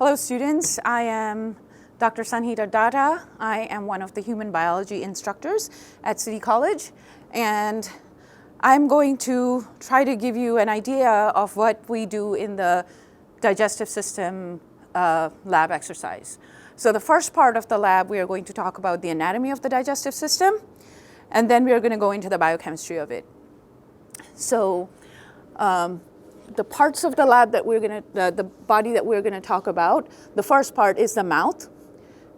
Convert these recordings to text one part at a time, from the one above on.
Hello students, I am Dr. Sanhita Datta. I am one of the human biology instructors at City College, and I'm going to try to give you an idea of what we do in the digestive system lab exercise. So the first part of the lab, we are going to talk about the anatomy of the digestive system, and then we are going to go into the biochemistry of it. So the parts of the lab that we're going to, the body that we're going to talk about, the first part is the mouth.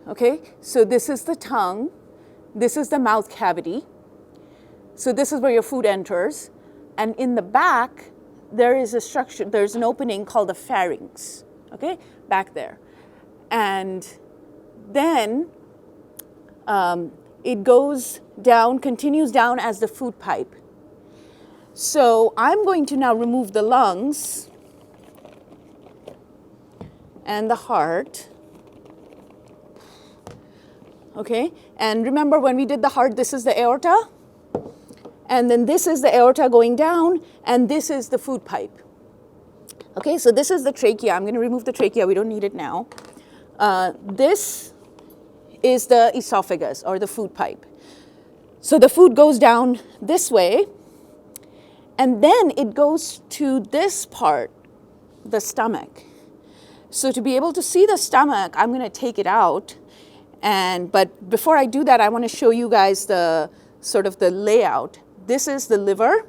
Okay, so this is the tongue, this is the mouth cavity. So this is where your food enters, and in the back there is a structure, there's an opening called the pharynx, okay, back there. And then it goes down, continues down as the food pipe. So I'm going to now remove the lungs and the heart. Okay, and remember when we did the heart, this is the aorta, and then this is the aorta going down, and this is the food pipe. Okay, so this is the trachea. I'm going to remove the trachea, we don't need it now. This is the esophagus, or the food pipe. So the food goes down this way, and then it goes to this part, the stomach. So to be able to see the stomach, I'm going to take it out. But before I do that, I want to show you guys the sort of the layout. This is the liver,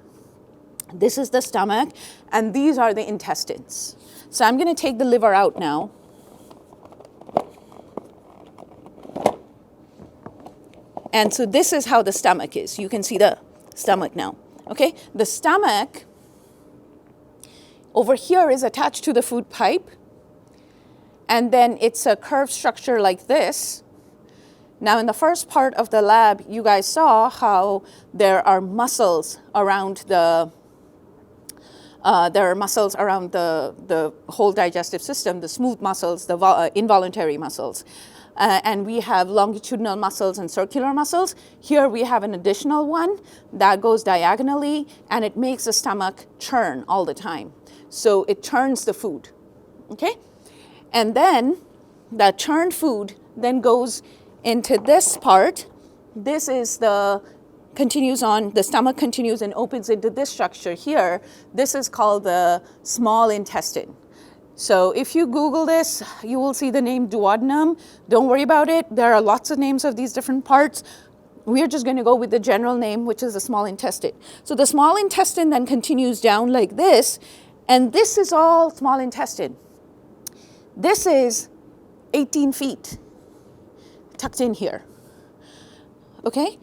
this is the stomach, and these are the intestines. So I'm going to take the liver out now. And so this is how the stomach is. You can see the stomach now. Okay, the stomach over here is attached to the food pipe, and then it's a curved structure like this. Now in the first part of the lab, you guys saw how there are muscles around the whole digestive system, the smooth muscles, the involuntary muscles. And we have longitudinal muscles and circular muscles. Here we have an additional one that goes diagonally, and it makes the stomach churn all the time. So it churns the food, okay? And then that churned food then goes into this part. This is the stomach continues and opens into this structure here. This is called the small intestine. So if you Google this, you will see the name duodenum. Don't worry about it. There are lots of names of these different parts. We're just going to go with the general name, which is the small intestine. So the small intestine then continues down like this, and this is all small intestine. This is 18 feet tucked in here. Okay?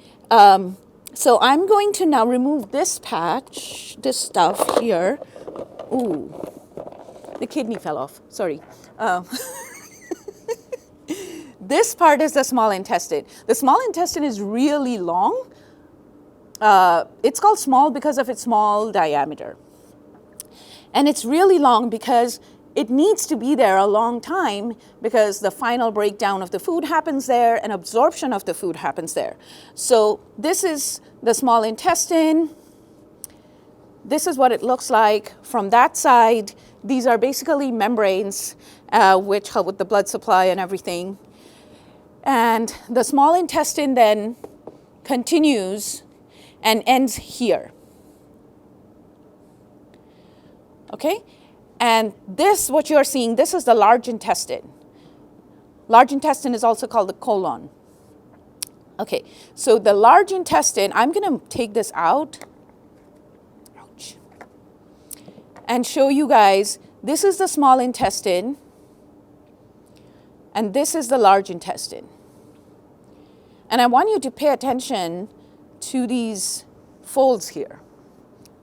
So I'm going to now remove this patch, this stuff here. Ooh. The kidney fell off, sorry. This part is the small intestine. The small intestine is really long. It's called small because of its small diameter. And it's really long because it needs to be there a long time, because the final breakdown of the food happens there and absorption of the food happens there. So this is the small intestine. This is what it looks like from that side. These are basically membranes which help with the blood supply and everything. And the small intestine then continues and ends here. Okay? And this, what you're seeing, this is the large intestine. Large intestine is also called the colon. Okay, so the large intestine, I'm going to take this out. And show you guys, this is the small intestine, and this is the large intestine. And I want you to pay attention to these folds here.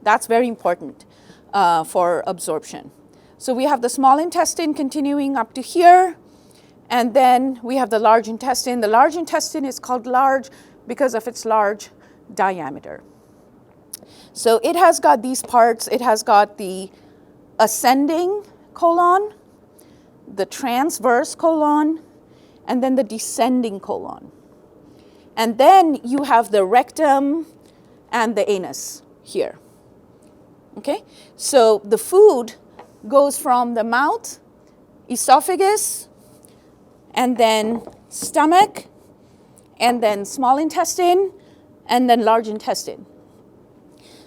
That's very important for absorption. So we have the small intestine continuing up to here, and then we have the large intestine. The large intestine is called large because of its large diameter. So it has got these parts. It has got the ascending colon, the transverse colon, and then the descending colon. And then you have the rectum and the anus here. Okay? So the food goes from the mouth esophagus, and then stomach, and then small intestine, and then large intestine.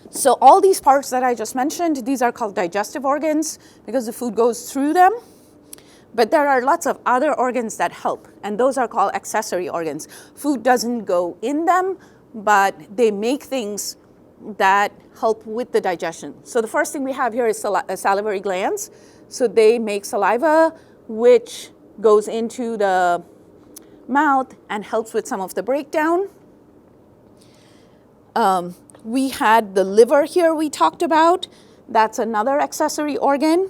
So all these parts that I just mentioned, these are called digestive organs because the food goes through them. But there are lots of other organs that help, and those are called accessory organs. Food doesn't go in them, but they make things that help with the digestion. So the first thing we have here is salivary glands. So they make saliva, which goes into the mouth and helps with some of the breakdown. We had the liver here we talked about. That's another accessory organ.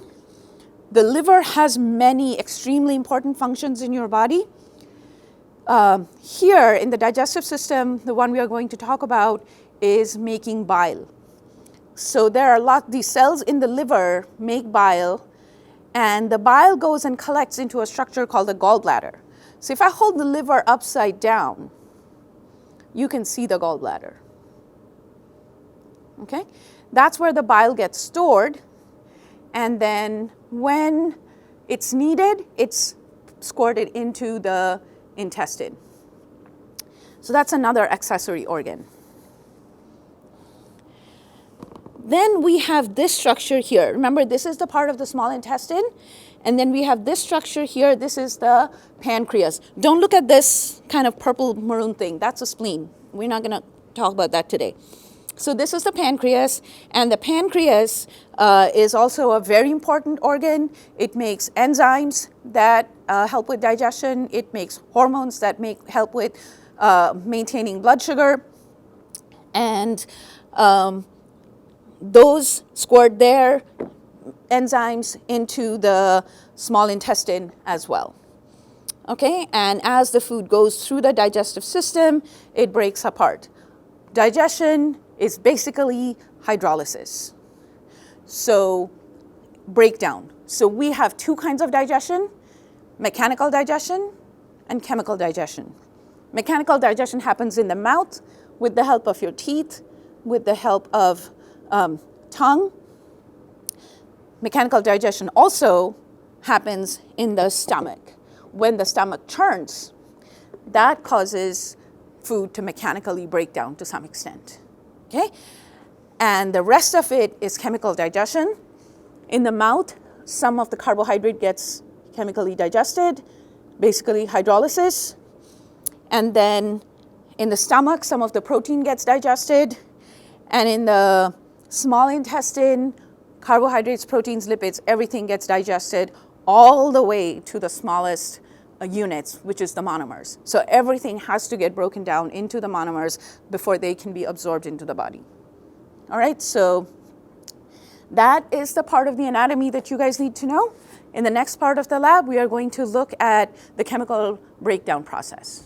The liver has many extremely important functions in your body. Here in the digestive system, the one we are going to talk about is making bile. So there are these cells in the liver make bile, and the bile goes and collects into a structure called the gallbladder. So if I hold the liver upside down, you can see the gallbladder. Okay? That's where the bile gets stored, and then when it's needed, it's squirted into the intestine. So that's another accessory organ. Then we have this structure here. Remember, this is the part of the small intestine, and then we have this structure here. This is the pancreas. Don't look at this kind of purple maroon thing. That's a spleen. We're not going to talk about that today. So this is the pancreas, and the pancreas is also a very important organ. It makes enzymes that help with digestion. It makes hormones that help with maintaining blood sugar. And those squirt their enzymes into the small intestine as well. Okay, and as the food goes through the digestive system, it breaks apart. Digestion is basically hydrolysis. So breakdown. So we have two kinds of digestion: mechanical digestion and chemical digestion. Mechanical digestion happens in the mouth with the help of your teeth, with the help of tongue. Mechanical digestion also happens in the stomach. When the stomach churns, that causes food to mechanically break down to some extent. Okay? And the rest of it is chemical digestion. In the mouth, some of the carbohydrate gets chemically digested, basically hydrolysis. And then in the stomach, some of the protein gets digested. And in the small intestine, carbohydrates, proteins, lipids, everything gets digested all the way to the smallest units, which is the monomers. So everything has to get broken down into the monomers before they can be absorbed into the body. All right, so that is the part of the anatomy that you guys need to know. In the next part of the lab, we are going to look at the chemical breakdown process.